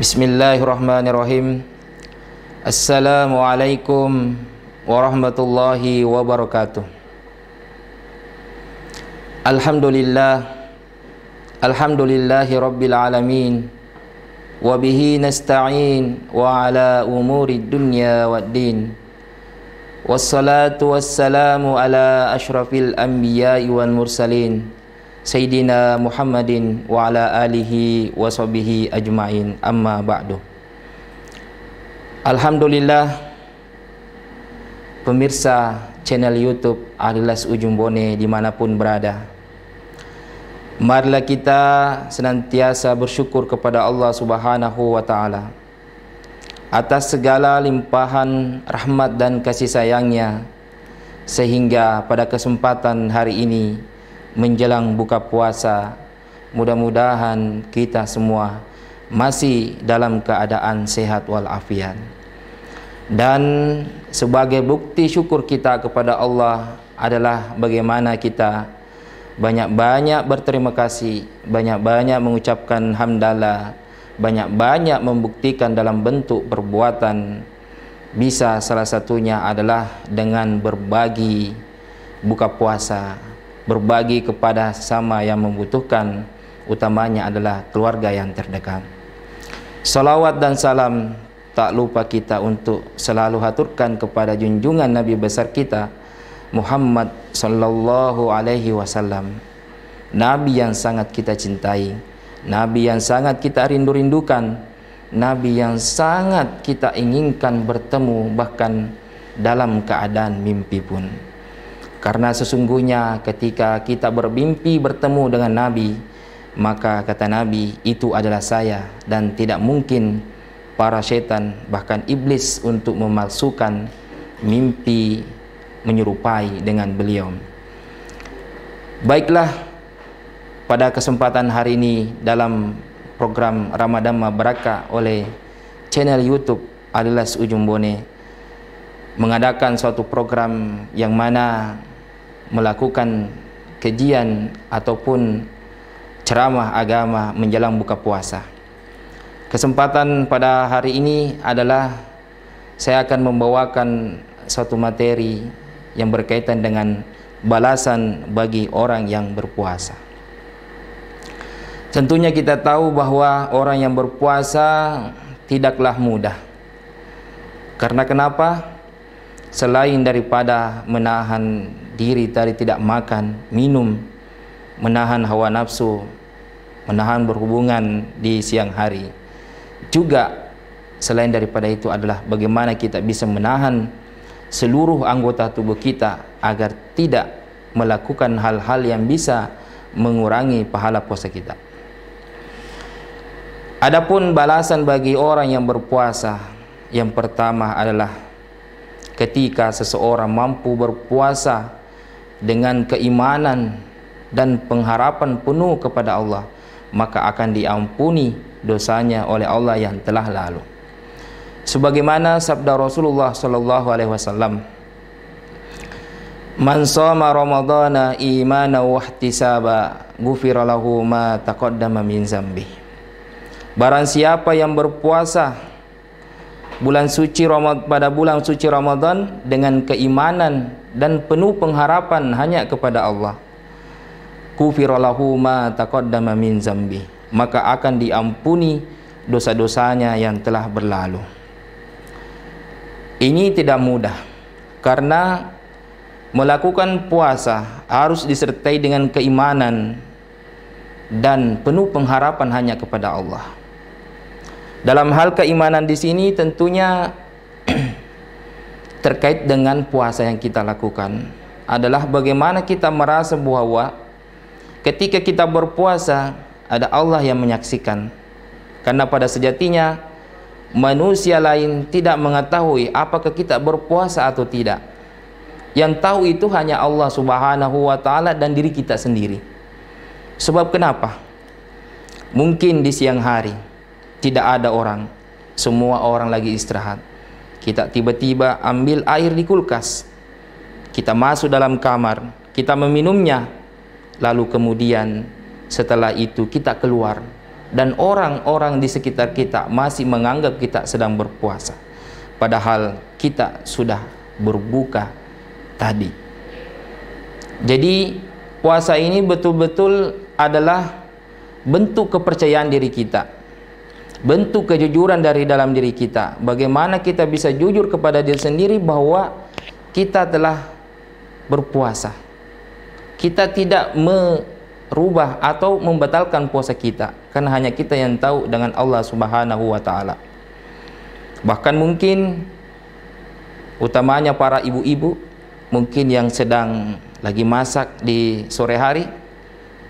Bismillahirrahmanirrahim. Assalamualaikum warahmatullahi wabarakatuh. Alhamdulillahi rabbil alamin. Wabihi nasta'in wa ala umuri dunya waddin. Wassalatu wassalamu ala ashrafil anbiya'i wal mursalin Sayyidina Muhammadin wa ala alihi wa sahbihi ajma'in, amma ba'du. Alhamdulillah, pemirsa channel YouTube Alilas Ujung Bone dimanapun berada, marilah kita senantiasa bersyukur kepada Allah Subhanahu wa Ta'ala atas segala limpahan rahmat dan kasih sayangnya, sehingga pada kesempatan hari ini menjelang buka puasa, mudah-mudahan kita semua masih dalam keadaan sehat walafiat. Dan sebagai bukti syukur kita kepada Allah adalah bagaimana kita banyak-banyak berterima kasih, banyak-banyak mengucapkan hamdalah, banyak-banyak membuktikan dalam bentuk perbuatan. Bisa salah satunya adalah dengan berbagi buka puasa, berbagi kepada sesama yang membutuhkan, utamanya adalah keluarga yang terdekat. Salawat dan salam tak lupa kita untuk selalu haturkan kepada junjungan Nabi besar kita Muhammad sallallahu alaihi wasallam, Nabi yang sangat kita cintai, Nabi yang sangat kita rindu-rindukan, Nabi yang sangat kita inginkan bertemu bahkan dalam keadaan mimpi pun. Karena sesungguhnya ketika kita bermimpi bertemu dengan Nabi, maka kata Nabi, itu adalah saya, dan tidak mungkin para setan bahkan iblis untuk memalsukan mimpi menyerupai dengan beliau. Baiklah, pada kesempatan hari ini dalam program Ramadan Barakah oleh channel YouTube Alilas Ujung Bone mengadakan suatu program yang mana melakukan kajian ataupun ceramah agama menjelang buka puasa. Kesempatan pada hari ini adalah saya akan membawakan suatu materi yang berkaitan dengan balasan bagi orang yang berpuasa. Tentunya kita tahu bahwa orang yang berpuasa tidaklah mudah. Karena kenapa? Selain daripada menahan diri dari tidak makan, minum, menahan hawa nafsu, menahan berhubungan di siang hari, juga selain daripada itu adalah bagaimana kita bisa menahan seluruh anggota tubuh kita agar tidak melakukan hal-hal yang bisa mengurangi pahala puasa kita. Adapun balasan bagi orang yang berpuasa, yang pertama adalah ketika seseorang mampu berpuasa dengan keimanan dan pengharapan penuh kepada Allah, maka akan diampuni dosanya oleh Allah yang telah lalu. Sebagaimana sabda Rasulullah sallallahu alaihi wasallam, "Man shoma ramadhana imanan wa ihtisaba, ghufira lahu ma taqaddama min dzambi." Barang siapa yang berpuasa pada bulan suci Ramadan dengan keimanan dan penuh pengharapan hanya kepada Allah, ghufira lahu ma taqaddama min dzambi, maka akan diampuni dosa-dosanya yang telah berlalu. Ini tidak mudah, karena melakukan puasa harus disertai dengan keimanan dan penuh pengharapan hanya kepada Allah. Dalam hal keimanan di sini tentunya terkait dengan puasa yang kita lakukan adalah bagaimana kita merasa bahwa ketika kita berpuasa ada Allah yang menyaksikan. Karena pada sejatinya manusia lain tidak mengetahui apakah kita berpuasa atau tidak. Yang tahu itu hanya Allah Subhanahu wa Ta'ala dan diri kita sendiri. Sebab kenapa? Mungkin di siang hari tidak ada orang, semua orang lagi istirahat. Kita tiba-tiba ambil air di kulkas, kita masuk dalam kamar, kita meminumnya, lalu kemudian setelah itu kita keluar dan orang-orang di sekitar kita masih menganggap kita sedang berpuasa, padahal kita sudah berbuka tadi. Jadi puasa ini betul-betul adalah bentuk kepercayaan diri kita, bentuk kejujuran dari dalam diri kita. Bagaimana kita bisa jujur kepada diri sendiri bahwa kita telah berpuasa. Kita tidak merubah atau membatalkan puasa kita, karena hanya kita yang tahu dengan Allah Subhanahu wa taala. Bahkan mungkin utamanya para ibu-ibu mungkin yang sedang lagi masak di sore hari,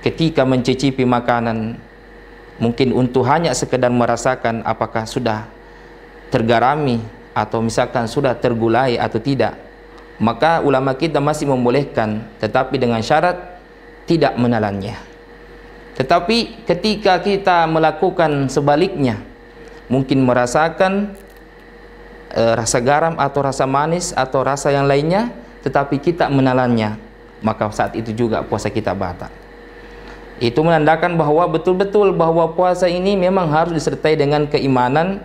ketika mencicipi makanan, mungkin untuk hanya sekedar merasakan apakah sudah tergarami atau misalkan sudah tergulai atau tidak, maka ulama kita masih membolehkan, tetapi dengan syarat tidak menelannya. Tetapi ketika kita melakukan sebaliknya, mungkin merasakan rasa garam atau rasa manis atau rasa yang lainnya, tetapi kita menelannya, maka saat itu juga puasa kita batal. Itu menandakan bahwa betul-betul bahwa puasa ini memang harus disertai dengan keimanan.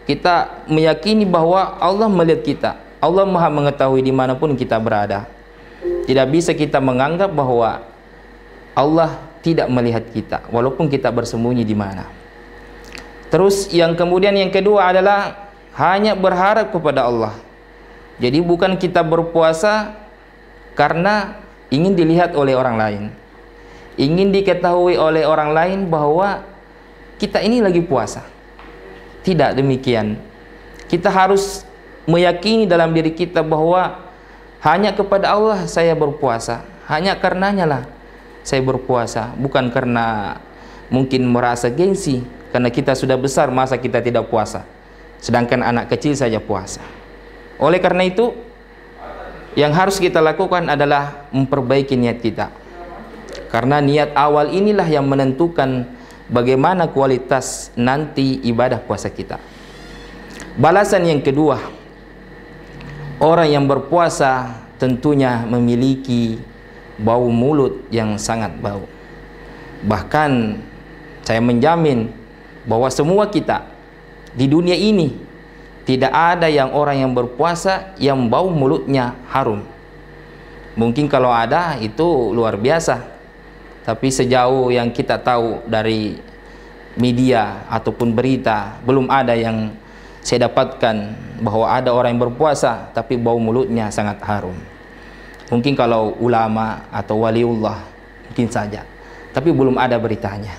Kita meyakini bahwa Allah melihat kita, Allah Maha mengetahui dimanapun kita berada. Tidak bisa kita menganggap bahwa Allah tidak melihat kita walaupun kita bersembunyi di mana. Terus yang kemudian yang kedua adalah hanya berharap kepada Allah. Jadi bukan kita berpuasa karena ingin dilihat oleh orang lain, ingin diketahui oleh orang lain bahwa kita ini lagi puasa. Tidak demikian. Kita harus meyakini dalam diri kita bahwa hanya kepada Allah saya berpuasa, hanya karenanya lah saya berpuasa, bukan karena mungkin merasa gengsi karena kita sudah besar masa kita tidak puasa, sedangkan anak kecil saja puasa. Oleh karena itu, yang harus kita lakukan adalah memperbaiki niat kita, karena niat awal inilah yang menentukan bagaimana kualitas nanti ibadah puasa kita. Balasan yang kedua, orang yang berpuasa tentunya memiliki bau mulut yang sangat bau. Bahkan saya menjamin bahwa semua kita di dunia ini tidak ada yang orang yang berpuasa yang bau mulutnya harum. Mungkin kalau ada itu luar biasa, tapi sejauh yang kita tahu dari media ataupun berita, belum ada yang saya dapatkan bahwa ada orang yang berpuasa tapi bau mulutnya sangat harum. Mungkin kalau ulama atau waliullah mungkin saja, tapi belum ada beritanya.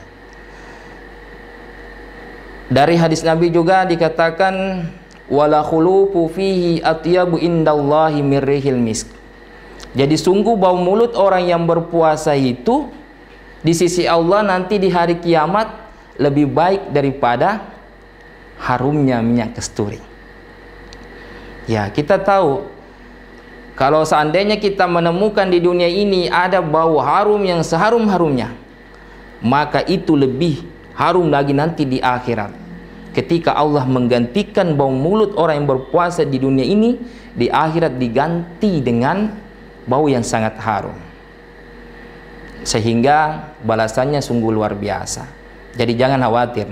Dari hadis Nabi juga dikatakan wala khulufu fihi atyabu indallahi min rihil misk. Jadi sungguh bau mulut orang yang berpuasa itu di sisi Allah nanti di hari kiamat lebih baik daripada harumnya minyak kasturi. Ya, kita tahu kalau seandainya kita menemukan di dunia ini ada bau harum yang seharum-harumnya, maka itu lebih harum lagi nanti di akhirat, ketika Allah menggantikan bau mulut orang yang berpuasa di dunia ini, di akhirat diganti dengan bau yang sangat harum, sehingga balasannya sungguh luar biasa. Jadi jangan khawatir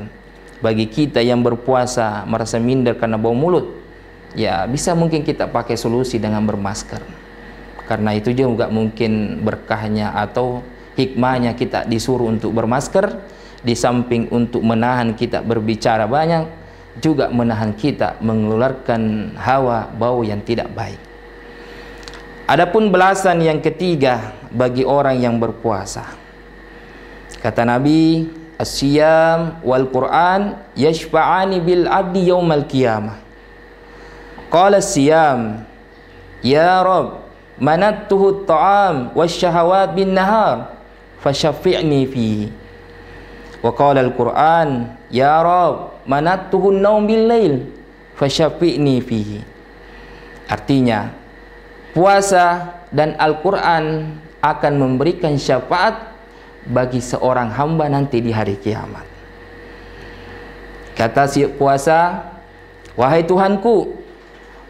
bagi kita yang berpuasa merasa minder karena bau mulut. Ya, bisa mungkin kita pakai solusi dengan bermasker, karena itu juga mungkin berkahnya atau hikmahnya kita disuruh untuk bermasker. Di samping untuk menahan kita berbicara banyak, juga menahan kita mengeluarkan hawa bau yang tidak baik. Adapun balasan yang ketiga bagi orang yang berpuasa, kata Nabi, as-siyam wal Qur'an yashfa'ani bil abdi yaumal qiyamah. Qala as-siyam ya Rabb manattuhu at-ta'am wasyahawat bin nahar fashaffi'ni fihi. Wa qala al-Qur'an ya Rabb manattuhu an-naum bil lail fashaffi'ni fihi. Artinya, puasa dan Al-Quran akan memberikan syafaat bagi seorang hamba nanti di hari kiamat. Kata si puasa, wahai Tuhanku,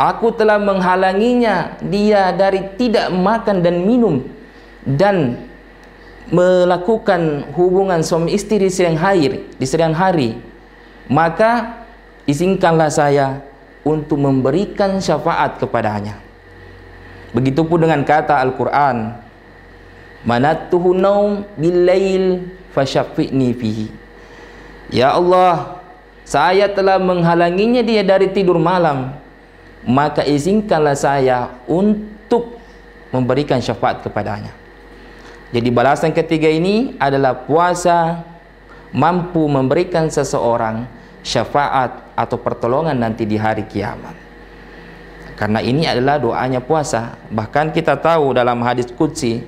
aku telah menghalanginya dia dari tidak makan dan minum dan melakukan hubungan suami istri di siang hari, maka izinkanlah saya untuk memberikan syafaat kepadanya. Begitupun dengan kata Al-Quran, manattuhu naum bil-lail fasyafi'ni fihi. Ya Allah, saya telah menghalanginya dia dari tidur malam, maka izinkanlah saya untuk memberikan syafaat kepadanya. Jadi balasan ketiga ini adalah puasa mampu memberikan seseorang syafaat atau pertolongan nanti di hari kiamat. Karena ini adalah doanya puasa. Bahkan kita tahu dalam hadis qudsi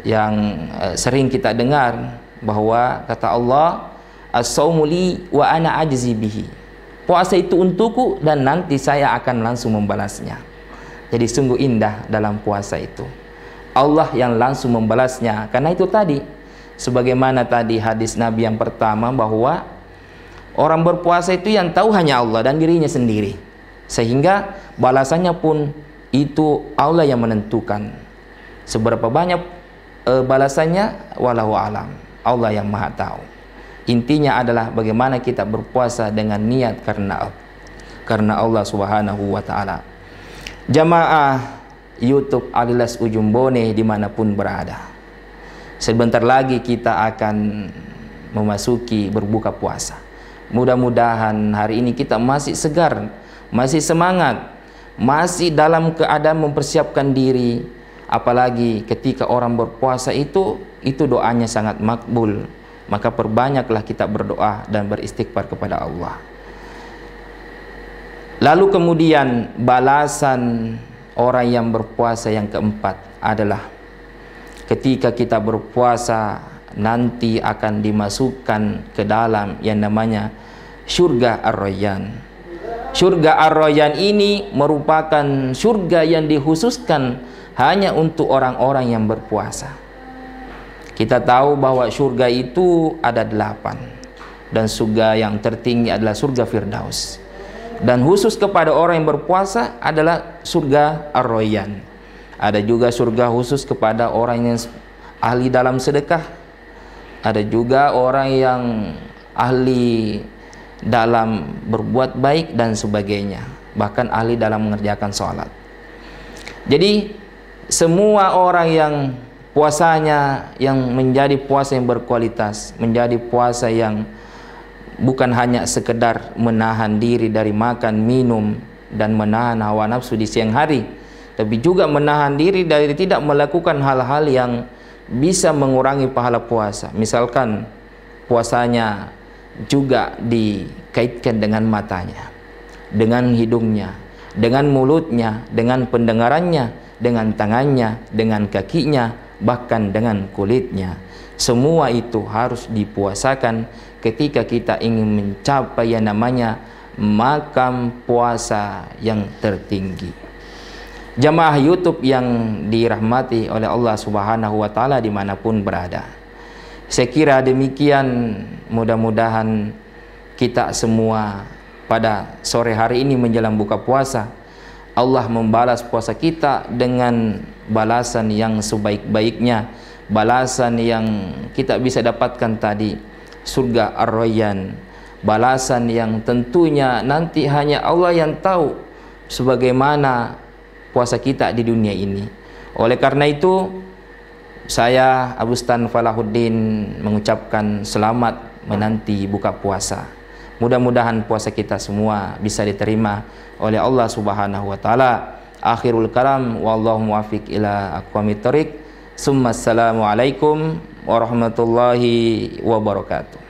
yang sering kita dengar, bahwa kata Allah, as-saumu li wa ana ajzi bihi. Puasa itu untukku dan nanti saya akan langsung membalasnya. Jadi sungguh indah dalam puasa itu. Allah yang langsung membalasnya. Karena itu tadi, sebagaimana tadi hadis Nabi yang pertama, bahwa orang berpuasa itu yang tahu hanya Allah dan dirinya sendiri, sehingga balasannya pun itu Allah yang menentukan. Seberapa banyak balasannya, wallahu alam, Allah yang maha tahu. Intinya adalah bagaimana kita berpuasa dengan niat karena Allah Subhanahu wa ta'ala. Jamaah YouTube Alilas Ujung Bone dimanapun berada, sebentar lagi kita akan memasuki berbuka puasa. Mudah-mudahan hari ini kita masih segar, masih semangat, masih dalam keadaan mempersiapkan diri. Apalagi ketika orang berpuasa itu doanya sangat makbul. Maka perbanyaklah kita berdoa dan beristighfar kepada Allah. Lalu kemudian balasan orang yang berpuasa yang keempat adalah ketika kita berpuasa nanti akan dimasukkan ke dalam yang namanya surga Ar-Rayyan. Surga Ar-Rayyan ini merupakan surga yang dikhususkan hanya untuk orang-orang yang berpuasa. Kita tahu bahwa surga itu ada 8, dan surga yang tertinggi adalah surga Firdaus. Dan khusus kepada orang yang berpuasa adalah surga Ar-Rayyan. Ada juga surga khusus kepada orang yang ahli dalam sedekah. Ada juga orang yang ahli dalam berbuat baik dan sebagainya, bahkan ahli dalam mengerjakan sholat. Jadi semua orang yang puasanya yang menjadi puasa yang berkualitas, menjadi puasa yang bukan hanya sekedar menahan diri dari makan, minum, dan menahan hawa nafsu di siang hari, tapi juga menahan diri dari tidak melakukan hal-hal yang bisa mengurangi pahala puasa. Misalkan puasanya juga dikaitkan dengan matanya, dengan hidungnya, dengan mulutnya, dengan pendengarannya, dengan tangannya, dengan kakinya, bahkan dengan kulitnya. Semua itu harus dipuasakan ketika kita ingin mencapai yang namanya makam puasa yang tertinggi. Jamaah YouTube yang dirahmati oleh Allah Subhanahu wa ta'ala dimanapun berada, saya kira demikian. Mudah-mudahan kita semua pada sore hari ini menjelang buka puasa, Allah membalas puasa kita dengan balasan yang sebaik-baiknya, balasan yang kita bisa dapatkan tadi, surga Ar-Rayyan, balasan yang tentunya nanti hanya Allah yang tahu sebagaimana puasa kita di dunia ini. Oleh karena itu, saya Abu Stan Falahuddin mengucapkan selamat menanti buka puasa. Mudah-mudahan puasa kita semua bisa diterima oleh Allah Subhanahu wa ta'ala. Akhirul kalam, wallahu muwaffiq ila aqwamit thoriq. Assalamualaikum warahmatullahi wabarakatuh.